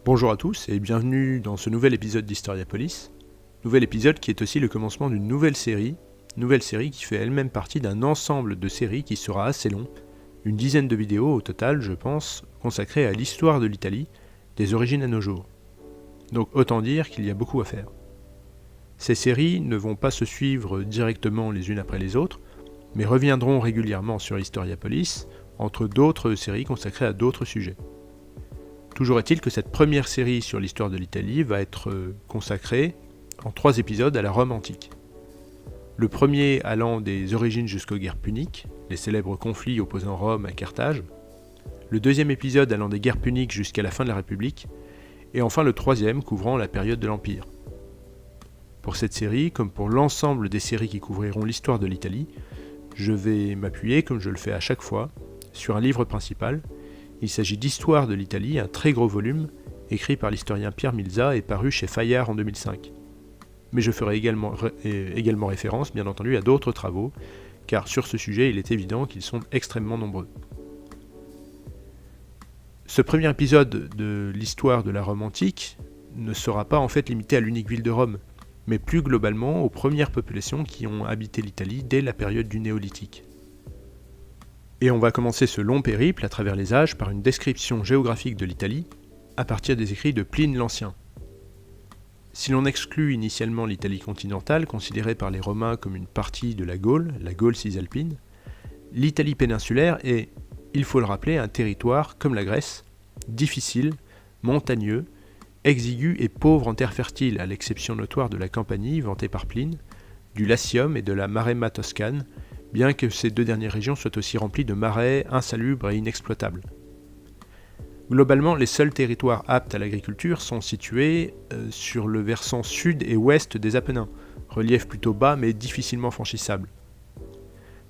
Bonjour à tous et bienvenue dans ce nouvel épisode d'Historiapolis. Nouvel épisode qui est aussi le commencement d'une nouvelle série qui fait elle-même partie d'un ensemble de séries qui sera assez long, une dizaine de vidéos au total, je pense, consacrées à l'histoire de l'Italie, des origines à nos jours. Donc autant dire qu'il y a beaucoup à faire. Ces séries ne vont pas se suivre directement les unes après les autres, mais reviendront régulièrement sur Historiapolis, entre d'autres séries consacrées à d'autres sujets. Toujours est-il que cette première série sur l'histoire de l'Italie va être consacrée en 3 épisodes à la Rome antique. Le premier allant des origines jusqu'aux guerres puniques, les célèbres conflits opposant Rome à Carthage. Le deuxième épisode allant des guerres puniques jusqu'à la fin de la République. Et enfin le troisième couvrant la période de l'Empire. Pour cette série, comme pour l'ensemble des séries qui couvriront l'histoire de l'Italie, je vais m'appuyer, comme je le fais à chaque fois, sur un livre principal. Il s'agit d'Histoire de l'Italie, un très gros volume, écrit par l'historien Pierre Milza et paru chez Fayard en 2005. Mais je ferai également référence, bien entendu, à d'autres travaux, car sur ce sujet, il est évident qu'ils sont extrêmement nombreux. Ce premier épisode de l'histoire de la Rome antique ne sera pas en fait limité à l'unique ville de Rome, mais plus globalement aux premières populations qui ont habité l'Italie dès la période du Néolithique. Et on va commencer ce long périple à travers les âges par une description géographique de l'Italie, à partir des écrits de Pline l'Ancien. Si l'on exclut initialement l'Italie continentale, considérée par les Romains comme une partie de la Gaule cisalpine, l'Italie péninsulaire est, il faut le rappeler, un territoire, comme la Grèce, difficile, montagneux, exigu et pauvre en terres fertiles, à l'exception notoire de la Campanie, vantée par Pline, du Latium et de la Maremma toscane, bien que ces 2 dernières régions soient aussi remplies de marais insalubres et inexploitables. Globalement, les seuls territoires aptes à l'agriculture sont situés sur le versant sud et ouest des Apennins, relief plutôt bas mais difficilement franchissable.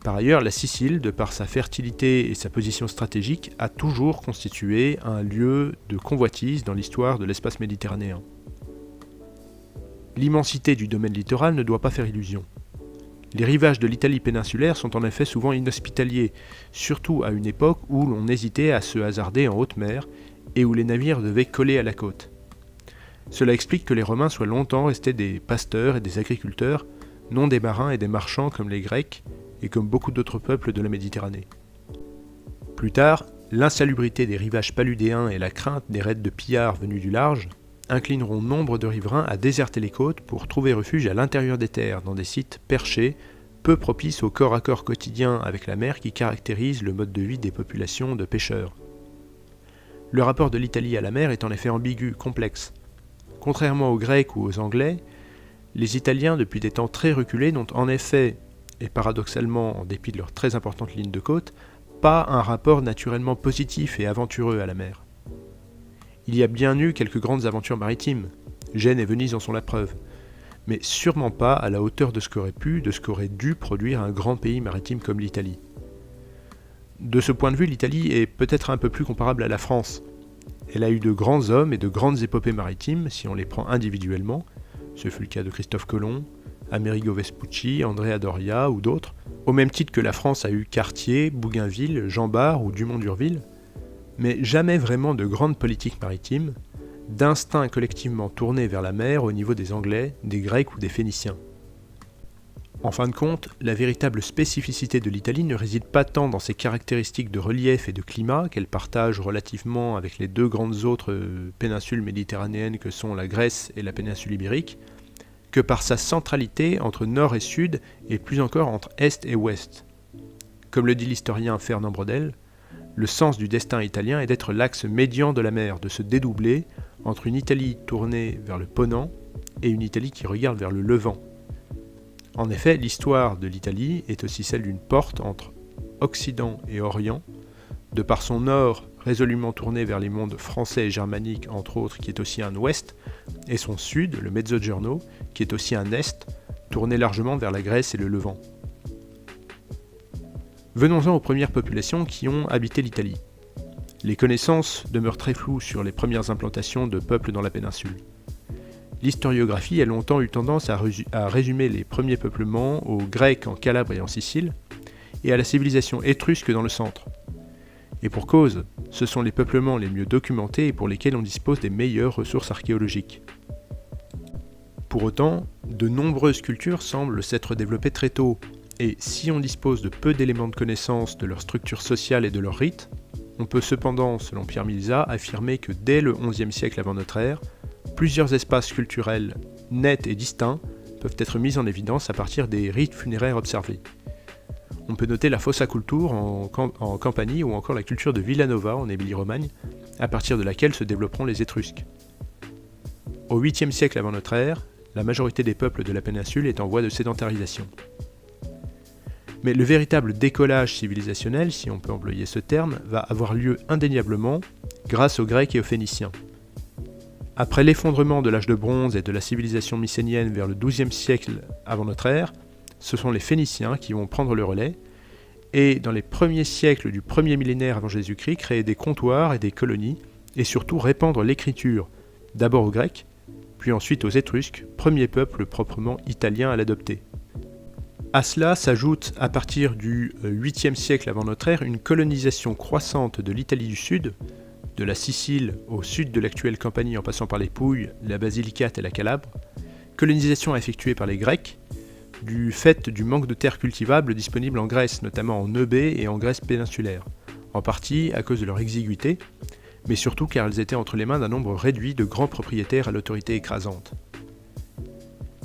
Par ailleurs, la Sicile, de par sa fertilité et sa position stratégique, a toujours constitué un lieu de convoitise dans l'histoire de l'espace méditerranéen. L'immensité du domaine littoral ne doit pas faire illusion. Les rivages de l'Italie péninsulaire sont en effet souvent inhospitaliers, surtout à une époque où l'on hésitait à se hasarder en haute mer et où les navires devaient coller à la côte. Cela explique que les Romains soient longtemps restés des pasteurs et des agriculteurs, non des marins et des marchands comme les Grecs et comme beaucoup d'autres peuples de la Méditerranée. Plus tard, l'insalubrité des rivages paludéens et la crainte des raids de pillards venus du large inclineront nombre de riverains à déserter les côtes pour trouver refuge à l'intérieur des terres, dans des sites perchés, peu propices au corps à corps quotidien avec la mer qui caractérise le mode de vie des populations de pêcheurs. Le rapport de l'Italie à la mer est en effet ambigu, complexe. Contrairement aux Grecs ou aux Anglais, les Italiens, depuis des temps très reculés, n'ont en effet, et paradoxalement en dépit de leur très importante ligne de côte, pas un rapport naturellement positif et aventureux à la mer. Il y a bien eu quelques grandes aventures maritimes, Gênes et Venise en sont la preuve, mais sûrement pas à la hauteur de ce qu'aurait dû produire un grand pays maritime comme l'Italie. De ce point de vue, l'Italie est peut-être un peu plus comparable à la France. Elle a eu de grands hommes et de grandes épopées maritimes, si on les prend individuellement, ce fut le cas de Christophe Colomb, Amerigo Vespucci, Andrea Doria ou d'autres, au même titre que la France a eu Cartier, Bougainville, Jean Bart ou Dumont d'Urville, mais jamais vraiment de grande politique maritime, d'instinct collectivement tourné vers la mer au niveau des Anglais, des Grecs ou des Phéniciens. En fin de compte, la véritable spécificité de l'Italie ne réside pas tant dans ses caractéristiques de relief et de climat qu'elle partage relativement avec les 2 grandes autres péninsules méditerranéennes que sont la Grèce et la péninsule ibérique, que par sa centralité entre nord et sud et plus encore entre est et ouest. Comme le dit l'historien Fernand Braudel, le sens du destin italien est d'être l'axe médian de la mer, de se dédoubler entre une Italie tournée vers le Ponant et une Italie qui regarde vers le Levant. En effet, l'histoire de l'Italie est aussi celle d'une porte entre Occident et Orient, de par son nord résolument tourné vers les mondes français et germaniques, entre autres, qui est aussi un ouest, et son sud, le Mezzogiorno, qui est aussi un est, tourné largement vers la Grèce et le Levant. Venons-en aux premières populations qui ont habité l'Italie. Les connaissances demeurent très floues sur les premières implantations de peuples dans la péninsule. L'historiographie a longtemps eu tendance à résumer les premiers peuplements aux Grecs en Calabre et en Sicile, et à la civilisation étrusque dans le centre. Et pour cause, ce sont les peuplements les mieux documentés et pour lesquels on dispose des meilleures ressources archéologiques. Pour autant, de nombreuses cultures semblent s'être développées très tôt, et si on dispose de peu d'éléments de connaissance de leur structure sociale et de leurs rites, on peut cependant, selon Pierre Milza, affirmer que dès le XIe siècle avant notre ère, plusieurs espaces culturels nets et distincts peuvent être mis en évidence à partir des rites funéraires observés. On peut noter la Fossa Cultura en Campanie ou encore la culture de Villanova en Émilie-Romagne, à partir de laquelle se développeront les Étrusques. Au 8e siècle avant notre ère, la majorité des peuples de la péninsule est en voie de sédentarisation. Mais le véritable décollage civilisationnel, si on peut employer ce terme, va avoir lieu indéniablement grâce aux Grecs et aux Phéniciens. Après l'effondrement de l'âge de bronze et de la civilisation mycénienne vers le XIIe siècle avant notre ère, ce sont les Phéniciens qui vont prendre le relais, et dans les premiers siècles du premier millénaire avant Jésus-Christ, créer des comptoirs et des colonies, et surtout répandre l'écriture, d'abord aux Grecs, puis ensuite aux Étrusques, premier peuple proprement italien à l'adopter. À cela s'ajoute, à partir du 8e siècle avant notre ère, une colonisation croissante de l'Italie du Sud, de la Sicile au sud de l'actuelle Campanie en passant par les Pouilles, la Basilicate et la Calabre, colonisation effectuée par les Grecs, du fait du manque de terres cultivables disponibles en Grèce, notamment en Eubée et en Grèce péninsulaire, en partie à cause de leur exiguïté, mais surtout car elles étaient entre les mains d'un nombre réduit de grands propriétaires à l'autorité écrasante.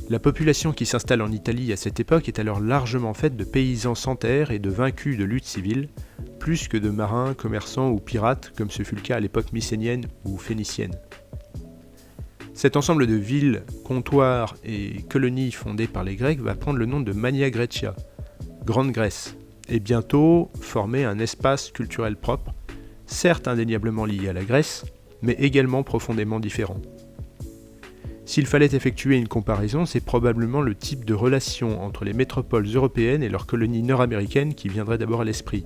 La population qui s'installe en Italie à cette époque est alors largement faite de paysans sans terre et de vaincus de lutte civile, plus que de marins, commerçants ou pirates comme ce fut le cas à l'époque mycénienne ou phénicienne. Cet ensemble de villes, comptoirs et colonies fondées par les Grecs va prendre le nom de Magna Graecia, Grande Grèce, et bientôt former un espace culturel propre, certes indéniablement lié à la Grèce, mais également profondément différent. S'il fallait effectuer une comparaison, c'est probablement le type de relation entre les métropoles européennes et leurs colonies nord-américaines qui viendrait d'abord à l'esprit.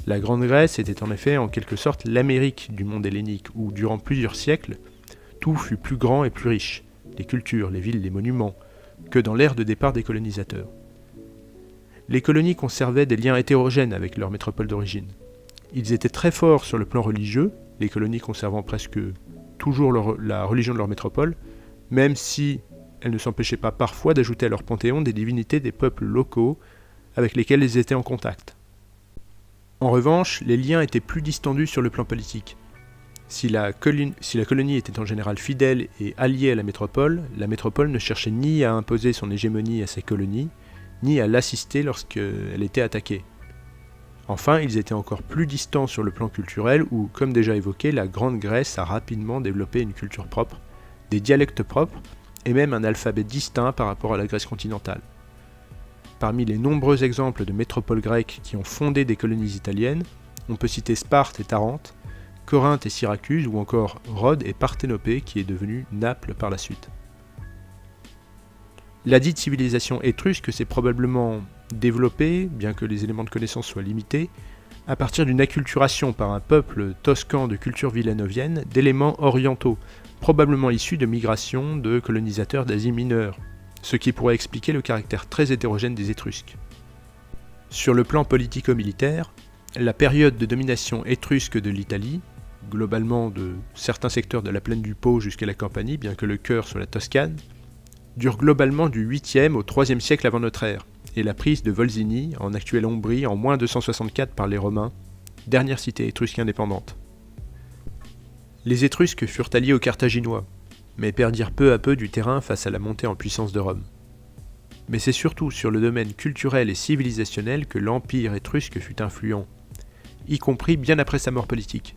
La Grande Grèce était en effet en quelque sorte l'Amérique du monde hellénique, où durant plusieurs siècles, tout fut plus grand et plus riche, les cultures, les villes, les monuments, que dans l'ère de départ des colonisateurs. Les colonies conservaient des liens hétérogènes avec leur métropole d'origine. Ils étaient très forts sur le plan religieux, les colonies conservant presque toujours la religion de leur métropole, même si elles ne s'empêchaient pas parfois d'ajouter à leur panthéon des divinités des peuples locaux avec lesquels elles étaient en contact. En revanche, les liens étaient plus distendus sur le plan politique. Si la colonie était en général fidèle et alliée à la métropole ne cherchait ni à imposer son hégémonie à ses colonies, ni à l'assister lorsqu'elle était attaquée. Enfin, ils étaient encore plus distants sur le plan culturel où, comme déjà évoqué, la Grande Grèce a rapidement développé une culture propre, des dialectes propres et même un alphabet distinct par rapport à la Grèce continentale. Parmi les nombreux exemples de métropoles grecques qui ont fondé des colonies italiennes, on peut citer Sparte et Tarente, Corinthe et Syracuse ou encore Rhodes et Parthénopée qui est devenue Naples par la suite. La dite civilisation étrusque s'est probablement développée, bien que les éléments de connaissance soient limités, à partir d'une acculturation par un peuple toscan de culture villanovienne d'éléments orientaux, probablement issus de migrations de colonisateurs d'Asie mineure, ce qui pourrait expliquer le caractère très hétérogène des Étrusques. Sur le plan politico-militaire, la période de domination étrusque de l'Italie, globalement de certains secteurs de la plaine du Pô jusqu'à la Campanie, bien que le cœur soit la Toscane, dure globalement du 8e au 3e siècle avant notre ère, et la prise de Volsini, en actuelle Ombrie, en moins 264 par les Romains, dernière cité étrusque indépendante. Les Étrusques furent alliés aux Carthaginois, mais perdirent peu à peu du terrain face à la montée en puissance de Rome. Mais c'est surtout sur le domaine culturel et civilisationnel que l'Empire étrusque fut influent, y compris bien après sa mort politique.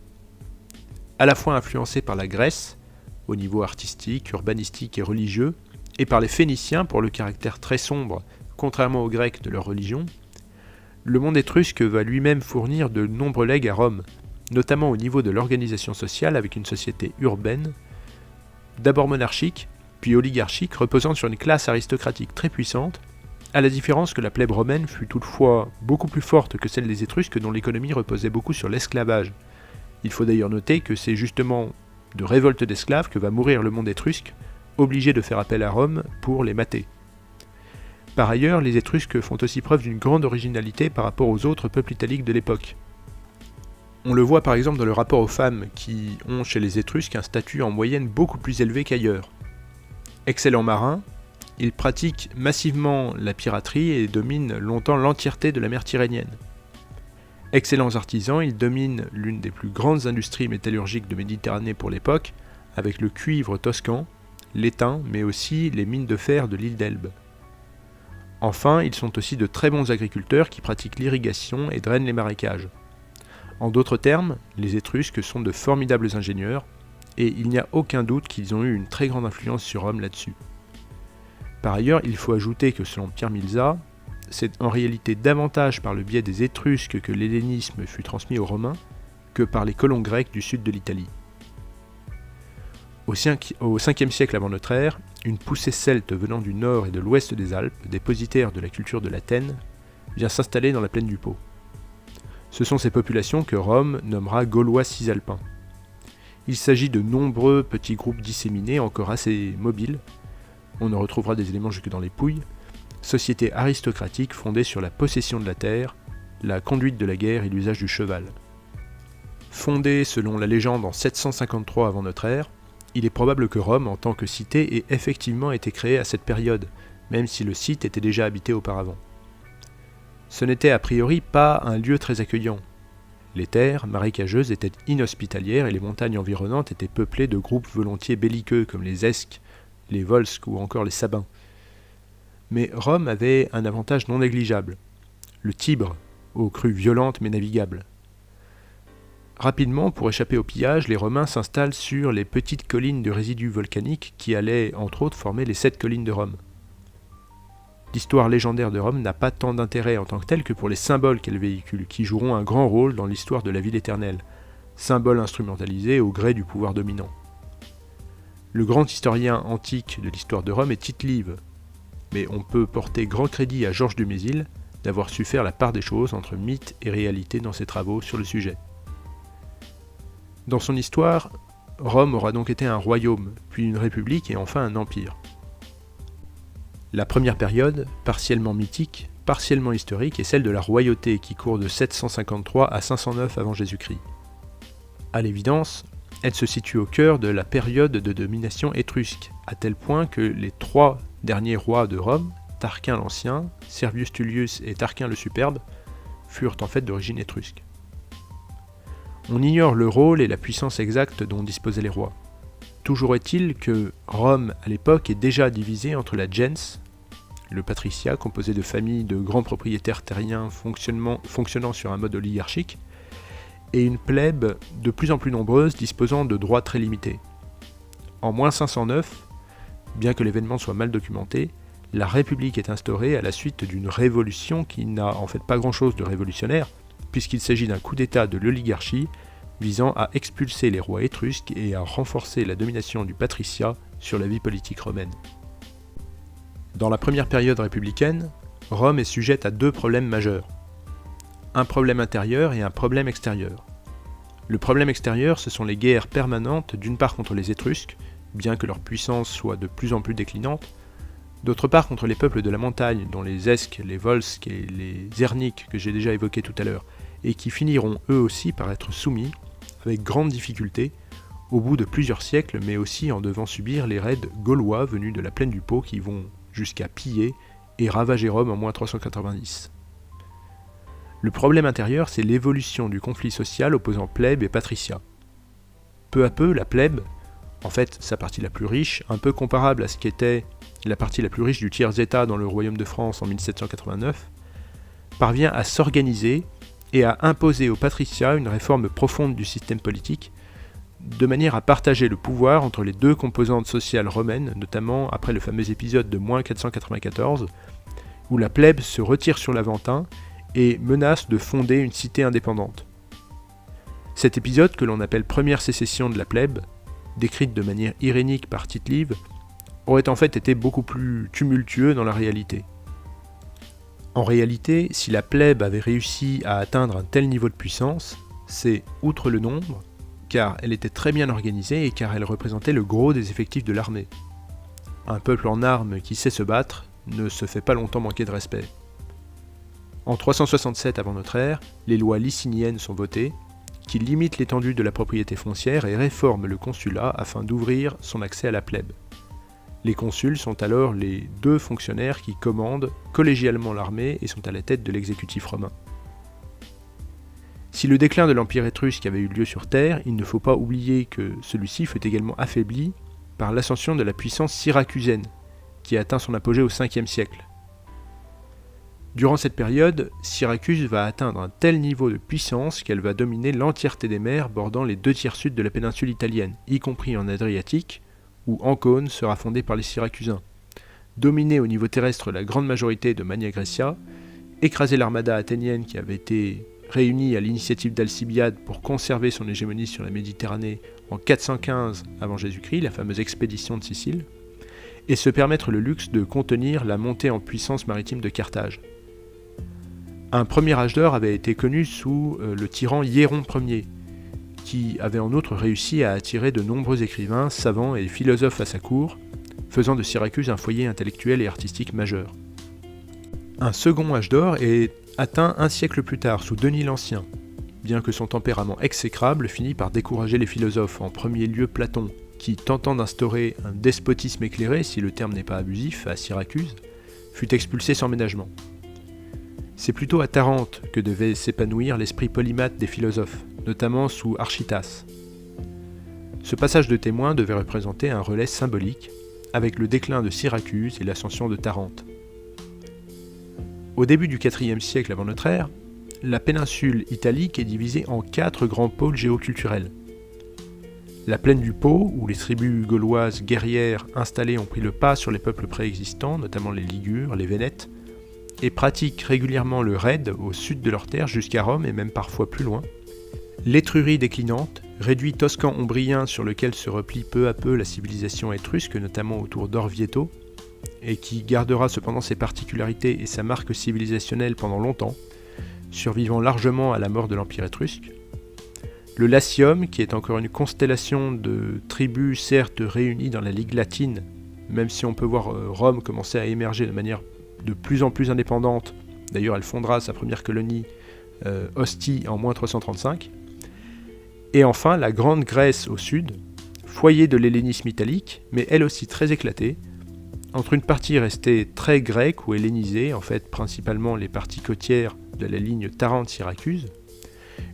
À la fois influencé par la Grèce, au niveau artistique, urbanistique et religieux, et par les Phéniciens pour le caractère très sombre, contrairement aux Grecs de leur religion, le monde étrusque va lui-même fournir de nombreux legs à Rome, notamment au niveau de l'organisation sociale avec une société urbaine, d'abord monarchique, puis oligarchique, reposant sur une classe aristocratique très puissante, à la différence que la plèbe romaine fut toutefois beaucoup plus forte que celle des Étrusques dont l'économie reposait beaucoup sur l'esclavage. Il faut d'ailleurs noter que c'est justement de révolte d'esclaves que va mourir le monde étrusque, obligé de faire appel à Rome pour les mater. Par ailleurs, les Étrusques font aussi preuve d'une grande originalité par rapport aux autres peuples italiques de l'époque. On le voit par exemple dans le rapport aux femmes qui ont chez les Étrusques un statut en moyenne beaucoup plus élevé qu'ailleurs. Excellents marins, ils pratiquent massivement la piraterie et dominent longtemps l'entièreté de la mer Tyrrhénienne. Excellents artisans, ils dominent l'une des plus grandes industries métallurgiques de Méditerranée pour l'époque, avec le cuivre toscan, l'étain, mais aussi les mines de fer de l'île d'Elbe. Enfin, ils sont aussi de très bons agriculteurs qui pratiquent l'irrigation et drainent les marécages. En d'autres termes, les Étrusques sont de formidables ingénieurs, et il n'y a aucun doute qu'ils ont eu une très grande influence sur Rome là-dessus. Par ailleurs, il faut ajouter que selon Pierre Milza, c'est en réalité davantage par le biais des Étrusques que l'hellénisme fut transmis aux Romains que par les colons grecs du sud de l'Italie. Au 5e siècle avant notre ère, une poussée celte venant du nord et de l'ouest des Alpes, dépositaire de la culture de l'Athènes, vient s'installer dans la plaine du Pô. Ce sont ces populations que Rome nommera Gaulois cisalpins. Il s'agit de nombreux petits groupes disséminés, encore assez mobiles. On en retrouvera des éléments jusque dans les Pouilles. Société aristocratique fondée sur la possession de la terre, la conduite de la guerre et l'usage du cheval. Fondée selon la légende en 753 avant notre ère, il est probable que Rome, en tant que cité, ait effectivement été créée à cette période, même si le site était déjà habité auparavant. Ce n'était a priori pas un lieu très accueillant. Les terres marécageuses étaient inhospitalières et les montagnes environnantes étaient peuplées de groupes volontiers belliqueux comme les Esques, les Volsques ou encore les Sabins. Mais Rome avait un avantage non négligeable, le Tibre, aux crues violentes mais navigables. Rapidement, pour échapper au pillage, les Romains s'installent sur les petites collines de résidus volcaniques qui allaient, entre autres, former les 7 collines de Rome. L'histoire légendaire de Rome n'a pas tant d'intérêt en tant que telle que pour les symboles qu'elle véhicule, qui joueront un grand rôle dans l'histoire de la ville éternelle, symboles instrumentalisés au gré du pouvoir dominant. Le grand historien antique de l'histoire de Rome est Tite-Live, mais on peut porter grand crédit à Georges Dumézil d'avoir su faire la part des choses entre mythe et réalité dans ses travaux sur le sujet. Dans son histoire, Rome aura donc été un royaume, puis une république et enfin un empire. La première période, partiellement mythique, partiellement historique, est celle de la royauté qui court de 753 à 509 avant Jésus-Christ. À l'évidence, elle se situe au cœur de la période de domination étrusque, à tel point que les 3 derniers rois de Rome, Tarquin l'Ancien, Servius Tullius et Tarquin le Superbe, furent en fait d'origine étrusque. On ignore le rôle et la puissance exacte dont disposaient les rois. Toujours est-il que Rome, à l'époque, est déjà divisée entre la gens, le patriciat, composé de familles de grands propriétaires terriens fonctionnant sur un mode oligarchique, et une plèbe de plus en plus nombreuse disposant de droits très limités. En moins 509, bien que l'événement soit mal documenté, la République est instaurée à la suite d'une révolution qui n'a en fait pas grand-chose de révolutionnaire, puisqu'il s'agit d'un coup d'État de l'oligarchie visant à expulser les rois étrusques et à renforcer la domination du patriciat sur la vie politique romaine. Dans la première période républicaine, Rome est sujette à 2 problèmes majeurs. Un problème intérieur et un problème extérieur. Le problème extérieur, ce sont les guerres permanentes, d'une part contre les Étrusques, bien que leur puissance soit de plus en plus déclinante, d'autre part contre les peuples de la montagne, dont les Esques, les Volsques et les Zerniques que j'ai déjà évoqués tout à l'heure, et qui finiront eux aussi par être soumis, avec grande difficulté, au bout de plusieurs siècles, mais aussi en devant subir les raids gaulois venus de la plaine du Pô qui vont jusqu'à piller et ravager Rome en moins 390. Le problème intérieur, c'est l'évolution du conflit social opposant plèbe et patriciat. Peu à peu, la plèbe, en fait sa partie la plus riche, un peu comparable à ce qu'était la partie la plus riche du tiers-état dans le royaume de France en 1789, parvient à s'organiser et à imposer au patriciat une réforme profonde du système politique, de manière à partager le pouvoir entre les 2 composantes sociales romaines, notamment après le fameux épisode de moins 494, où la plèbe se retire sur l'Aventin et menace de fonder une cité indépendante. Cet épisode, que l'on appelle première sécession de la plèbe, décrite de manière irénique par Tite-Live, aurait en fait été beaucoup plus tumultueux dans la réalité. En réalité, si la plèbe avait réussi à atteindre un tel niveau de puissance, c'est, outre le nombre, car elle était très bien organisée et car elle représentait le gros des effectifs de l'armée. Un peuple en armes qui sait se battre ne se fait pas longtemps manquer de respect. En 367 avant notre ère, les lois liciniennes sont votées, qui limite l'étendue de la propriété foncière et réforme le consulat afin d'ouvrir son accès à la plèbe. Les consuls sont alors les deux fonctionnaires qui commandent collégialement l'armée et sont à la tête de l'exécutif romain. Si le déclin de l'Empire étrusque avait eu lieu sur Terre, il ne faut pas oublier que celui-ci fut également affaibli par l'ascension de la puissance syracusaine, qui atteint son apogée au 5e siècle. Durant cette période, Syracuse va atteindre un tel niveau de puissance qu'elle va dominer l'entièreté des mers bordant les 2/3 sud de la péninsule italienne, y compris en Adriatique, où Ancône sera fondée par les Syracusains, dominer au niveau terrestre la grande majorité de Magna Graecia, écraser l'armada athénienne qui avait été réunie à l'initiative d'Alcibiade pour conserver son hégémonie sur la Méditerranée en 415 avant Jésus-Christ, la fameuse expédition de Sicile, et se permettre le luxe de contenir la montée en puissance maritime de Carthage. Un premier âge d'or avait été connu sous le tyran Hiéron Ier, qui avait en outre réussi à attirer de nombreux écrivains, savants et philosophes à sa cour, faisant de Syracuse un foyer intellectuel et artistique majeur. Un second âge d'or est atteint un siècle plus tard, sous Denis l'Ancien, bien que son tempérament exécrable finit par décourager les philosophes, en premier lieu Platon, qui, tentant d'instaurer un despotisme éclairé, si le terme n'est pas abusif, à Syracuse, fut expulsé sans ménagement. C'est plutôt à Tarente que devait s'épanouir l'esprit polymathe des philosophes, notamment sous Archytas. Ce passage de témoin devait représenter un relais symbolique, avec le déclin de Syracuse et l'ascension de Tarente. Au début du IVe siècle avant notre ère, la péninsule italique est divisée en 4 grands pôles géoculturels. La plaine du Pô, où les tribus gauloises guerrières installées ont pris le pas sur les peuples préexistants, notamment les Ligures, les Vénètes, et pratiquent régulièrement le raid au sud de leurs terres jusqu'à Rome et même parfois plus loin. L'Étrurie déclinante, réduit toscan-ombrien sur lequel se replie peu à peu la civilisation étrusque, notamment autour d'Orvieto, et qui gardera cependant ses particularités et sa marque civilisationnelle pendant longtemps, survivant largement à la mort de l'Empire étrusque. Le Latium, qui est encore une constellation de tribus certes réunies dans la Ligue latine, même si on peut voir Rome commencer à émerger de manière de plus en plus indépendante. D'ailleurs, elle fondera sa première colonie, Ostie, en moins 335. Et enfin, la Grande Grèce au sud, foyer de l'hellénisme italique, mais elle aussi très éclatée, entre une partie restée très grecque ou hellénisée, en fait principalement les parties côtières de la ligne Tarente-Syracuse,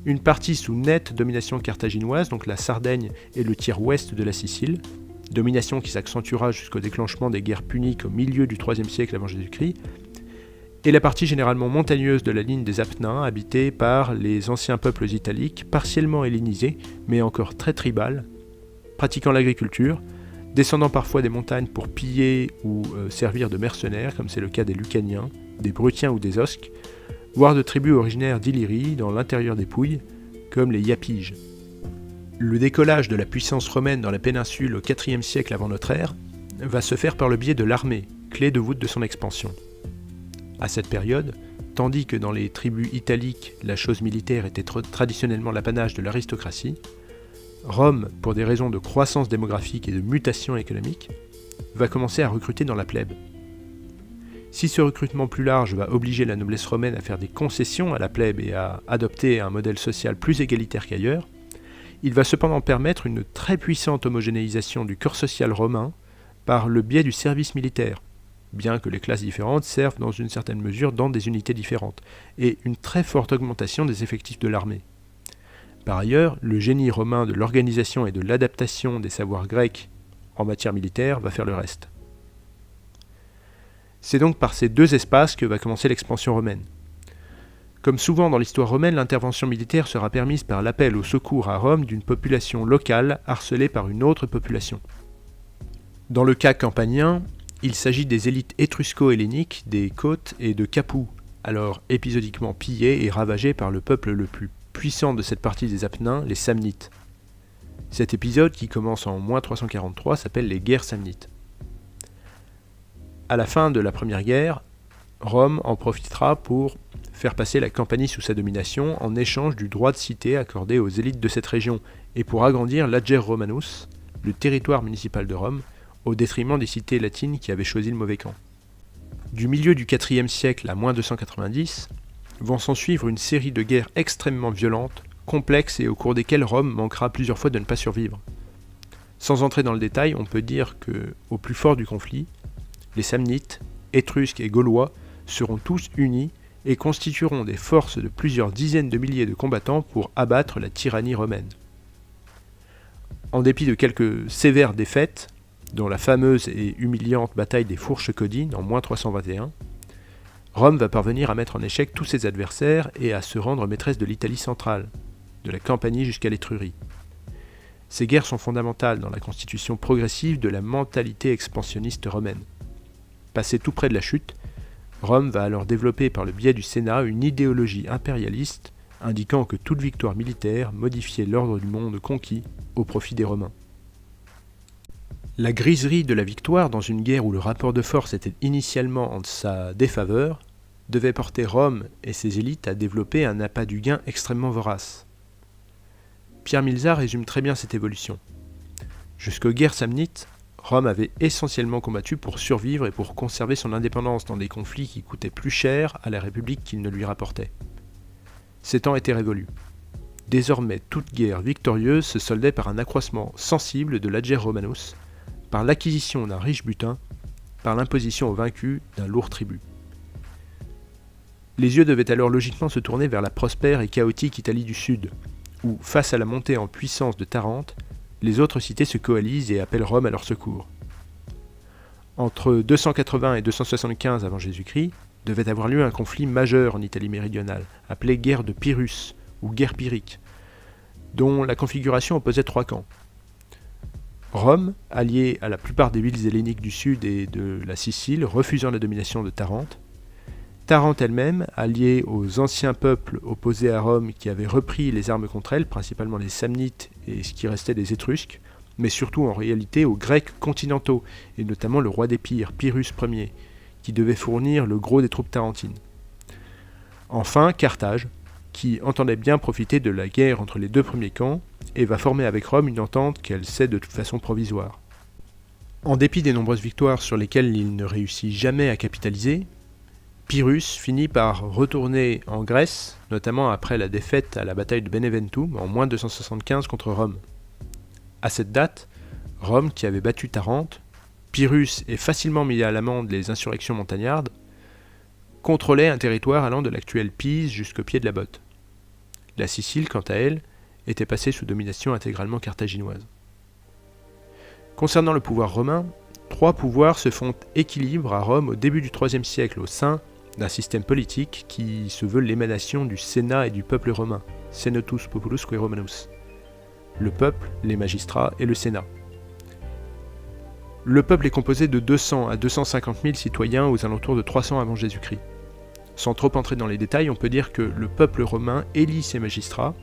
une partie sous nette domination carthaginoise, donc la Sardaigne et le tiers ouest de la Sicile, domination qui s'accentuera jusqu'au déclenchement des guerres puniques au milieu du IIIe siècle avant Jésus-Christ, et la partie généralement montagneuse de la ligne des Apennins, habitée par les anciens peuples italiques, partiellement hellénisés, mais encore très tribales, pratiquant l'agriculture, descendant parfois des montagnes pour piller ou servir de mercenaires, comme c'est le cas des Lucaniens, des Brutiens ou des Osques, voire de tribus originaires d'Illyrie, dans l'intérieur des Pouilles, comme les Iapiges. Le décollage de la puissance romaine dans la péninsule au IVe siècle avant notre ère va se faire par le biais de l'armée, clé de voûte de son expansion. À cette période, tandis que dans les tribus italiques, la chose militaire était traditionnellement l'apanage de l'aristocratie, Rome, pour des raisons de croissance démographique et de mutation économique, va commencer à recruter dans la plèbe. Si ce recrutement plus large va obliger la noblesse romaine à faire des concessions à la plèbe et à adopter un modèle social plus égalitaire qu'ailleurs, il va cependant permettre une très puissante homogénéisation du corps social romain par le biais du service militaire, bien que les classes différentes servent dans une certaine mesure dans des unités différentes, et une très forte augmentation des effectifs de l'armée. Par ailleurs, le génie romain de l'organisation et de l'adaptation des savoirs grecs en matière militaire va faire le reste. C'est donc par ces deux espaces que va commencer l'expansion romaine. Comme souvent dans l'histoire romaine, l'intervention militaire sera permise par l'appel au secours à Rome d'une population locale harcelée par une autre population. Dans le cas campanien, il s'agit des élites étrusco-helléniques des côtes et de Capoue, alors épisodiquement pillées et ravagées par le peuple le plus puissant de cette partie des Apennins, les Samnites. Cet épisode, qui commence en moins 343, s'appelle les guerres samnites. À la fin de la première guerre, Rome en profitera pour faire passer la Campanie sous sa domination en échange du droit de cité accordé aux élites de cette région et pour agrandir l'Ager Romanus, le territoire municipal de Rome, au détriment des cités latines qui avaient choisi le mauvais camp. Du milieu du IVe siècle à moins 290, vont s'ensuivre une série de guerres extrêmement violentes complexes et au cours desquels Rome manquera plusieurs fois de ne pas survivre. Sans entrer dans le détail, on peut dire que, au plus fort du conflit, les Samnites, Étrusques et Gaulois seront tous unis et constitueront des forces de plusieurs dizaines de milliers de combattants pour abattre la tyrannie romaine. En dépit de quelques sévères défaites, dont la fameuse et humiliante bataille des Fourches Caudines en -321, Rome va parvenir à mettre en échec tous ses adversaires et à se rendre maîtresse de l'Italie centrale, de la Campanie jusqu'à l'Étrurie. Ces guerres sont fondamentales dans la constitution progressive de la mentalité expansionniste romaine. Passé tout près de la chute, Rome va alors développer par le biais du Sénat une idéologie impérialiste indiquant que toute victoire militaire modifiait l'ordre du monde conquis au profit des Romains. La griserie de la victoire dans une guerre où le rapport de force était initialement en sa défaveur devait porter Rome et ses élites à développer un appât du gain extrêmement vorace. Pierre Milza résume très bien cette évolution. Jusqu'aux guerres samnites, Rome avait essentiellement combattu pour survivre et pour conserver son indépendance dans des conflits qui coûtaient plus cher à la République qu'ils ne lui rapportaient. Ces temps étaient révolus. Désormais, toute guerre victorieuse se soldait par un accroissement sensible de l'ager romanus, par l'acquisition d'un riche butin, par l'imposition aux vaincus d'un lourd tribut. Les yeux devaient alors logiquement se tourner vers la prospère et chaotique Italie du Sud, où, face à la montée en puissance de Tarente, les autres cités se coalisent et appellent Rome à leur secours. Entre 280 et 275 avant Jésus-Christ, devait avoir lieu un conflit majeur en Italie méridionale, appelé guerre de Pyrrhus, ou guerre pyrrhique, dont la configuration opposait trois camps. Rome, alliée à la plupart des villes helléniques du sud et de la Sicile, refusant la domination de Tarente. Tarente elle-même, alliée aux anciens peuples opposés à Rome qui avaient repris les armes contre elle, principalement les Samnites et ce qui restait des Étrusques, mais surtout en réalité aux Grecs continentaux, et notamment le roi d'Épire, Pyrrhus Ier, qui devait fournir le gros des troupes tarentines. Enfin, Carthage, qui entendait bien profiter de la guerre entre les deux premiers camps, et va former avec Rome une entente qu'elle sait de toute façon provisoire. En dépit des nombreuses victoires sur lesquelles il ne réussit jamais à capitaliser, Pyrrhus finit par retourner en Grèce, notamment après la défaite à la bataille de Beneventum en -275 contre Rome. À cette date, Rome, qui avait battu Tarente, Pyrrhus et facilement mis à l'amende les insurrections montagnardes, contrôlait un territoire allant de l'actuelle Pise jusqu'au pied de la Botte. La Sicile, quant à elle, était passée sous domination intégralement carthaginoise. Concernant le pouvoir romain, trois pouvoirs se font équilibre à Rome au début du IIIe siècle au sein d'un système politique qui se veut l'émanation du Sénat et du peuple romain, Senatus Populusque Romanus. Le peuple, les magistrats et le Sénat. Le peuple est composé de 200 à 250 000 citoyens aux alentours de 300 avant Jésus-Christ. Sans trop entrer dans les détails, on peut dire que le peuple romain élit ses magistrats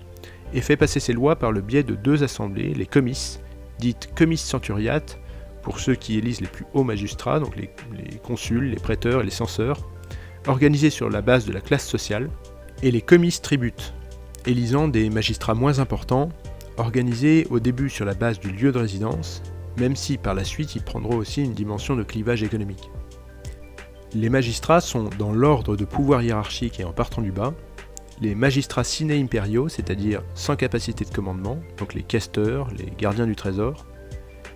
et fait passer ses lois par le biais de deux assemblées, les comices, dites comices centuriates, pour ceux qui élisent les plus hauts magistrats, donc les consuls, les préteurs et les censeurs, organisés sur la base de la classe sociale, et les comices tributes, élisant des magistrats moins importants, organisés au début sur la base du lieu de résidence, même si par la suite ils prendront aussi une dimension de clivage économique. Les magistrats sont dans l'ordre de pouvoir hiérarchique et en partant du bas, les magistrats sine imperio, c'est-à-dire sans capacité de commandement, donc les questeurs, les gardiens du trésor,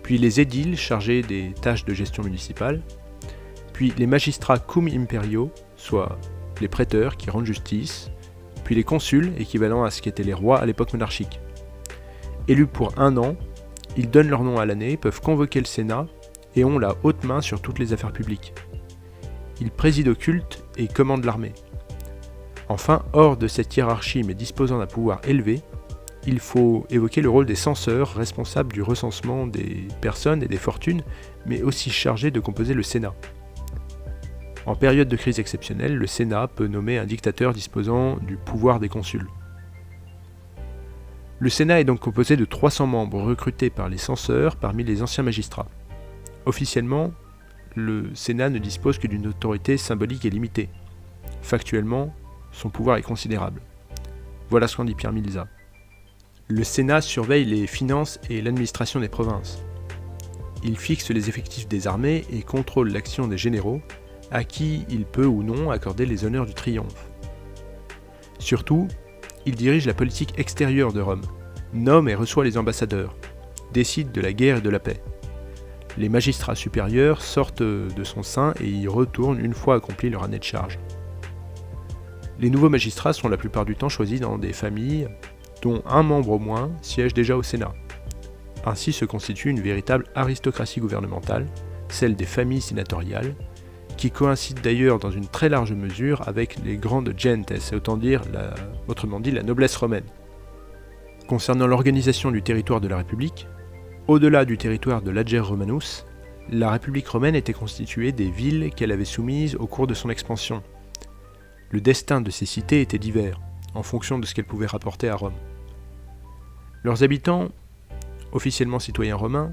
puis les édiles chargés des tâches de gestion municipale, puis les magistrats cum imperio, soit les prêteurs qui rendent justice, puis les consuls, équivalent à ce qu'étaient les rois à l'époque monarchique. Élus pour 1 an, ils donnent leur nom à l'année, peuvent convoquer le Sénat et ont la haute main sur toutes les affaires publiques. Ils président au culte et commandent l'armée. Enfin, hors de cette hiérarchie mais disposant d'un pouvoir élevé, il faut évoquer le rôle des censeurs, responsables du recensement des personnes et des fortunes, mais aussi chargés de composer le Sénat. En période de crise exceptionnelle, le Sénat peut nommer un dictateur disposant du pouvoir des consuls. Le Sénat est donc composé de 300 membres recrutés par les censeurs parmi les anciens magistrats. Officiellement, le Sénat ne dispose que d'une autorité symbolique et limitée. Factuellement, son pouvoir est considérable. Voilà ce qu'en dit Pierre Milza. Le Sénat surveille les finances et l'administration des provinces. Il fixe les effectifs des armées et contrôle l'action des généraux, à qui il peut ou non accorder les honneurs du triomphe. Surtout, Il dirige la politique extérieure de Rome, nomme et reçoit les ambassadeurs, décide de la guerre et de la paix. Les magistrats supérieurs sortent de son sein et y retournent une fois accompli leur année de charge. Les nouveaux magistrats sont la plupart du temps choisis dans des familles dont un membre au moins siège déjà au Sénat. Ainsi se constitue une véritable aristocratie gouvernementale, celle des familles sénatoriales, qui coïncide d'ailleurs dans une très large mesure avec les grandes gentes, autrement dit la noblesse romaine. Concernant l'organisation du territoire de la République, au-delà du territoire de l'Ager Romanus, la République romaine était constituée des villes qu'elle avait soumises au cours de son expansion. Le destin de ces cités était divers, en fonction de ce qu'elles pouvaient rapporter à Rome. Leurs habitants, officiellement citoyens romains,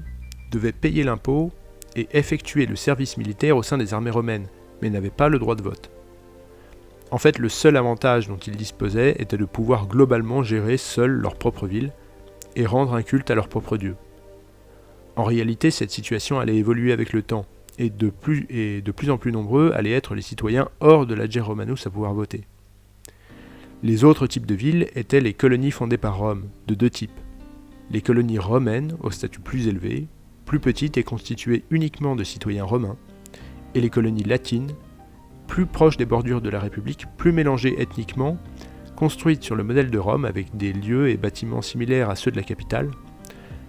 devaient payer l'impôt et effectuer le service militaire au sein des armées romaines, mais n'avaient pas le droit de vote. En fait, le seul avantage dont ils disposaient était de pouvoir globalement gérer seuls leur propre ville et rendre un culte à leur propre dieu. En réalité, cette situation allait évoluer avec le temps, et de plus en plus nombreux allaient être les citoyens hors de l'Ager Romanus à pouvoir voter. Les autres types de villes étaient les colonies fondées par Rome, de deux types. Les colonies romaines, au statut plus élevé, plus petites et constituées uniquement de citoyens romains, et les colonies latines, plus proches des bordures de la République, plus mélangées ethniquement, construites sur le modèle de Rome avec des lieux et bâtiments similaires à ceux de la capitale,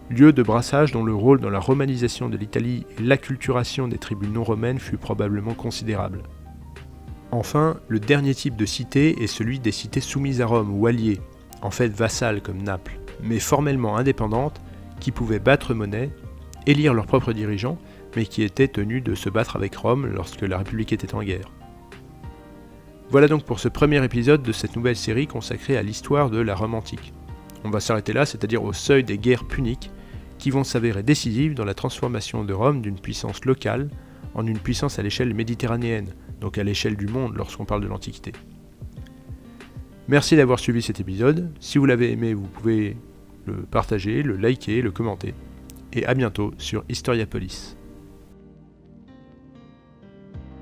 lieux de brassage dont le rôle dans la romanisation de l'Italie et l'acculturation des tribus non romaines fut probablement considérable. Enfin, le dernier type de cité est celui des cités soumises à Rome ou alliées, en fait vassales comme Naples, mais formellement indépendantes, qui pouvaient battre monnaie, élire leurs propres dirigeants, mais qui étaient tenus de se battre avec Rome lorsque la République était en guerre. Voilà donc pour ce premier épisode de cette nouvelle série consacrée à l'histoire de la Rome antique. On va s'arrêter là, c'est-à-dire au seuil des guerres puniques, qui vont s'avérer décisives dans la transformation de Rome d'une puissance locale en une puissance à l'échelle méditerranéenne, donc à l'échelle du monde lorsqu'on parle de l'Antiquité. Merci d'avoir suivi cet épisode. Si vous l'avez aimé, vous pouvez le partager, le liker, le commenter. Et à bientôt sur Historiapolis.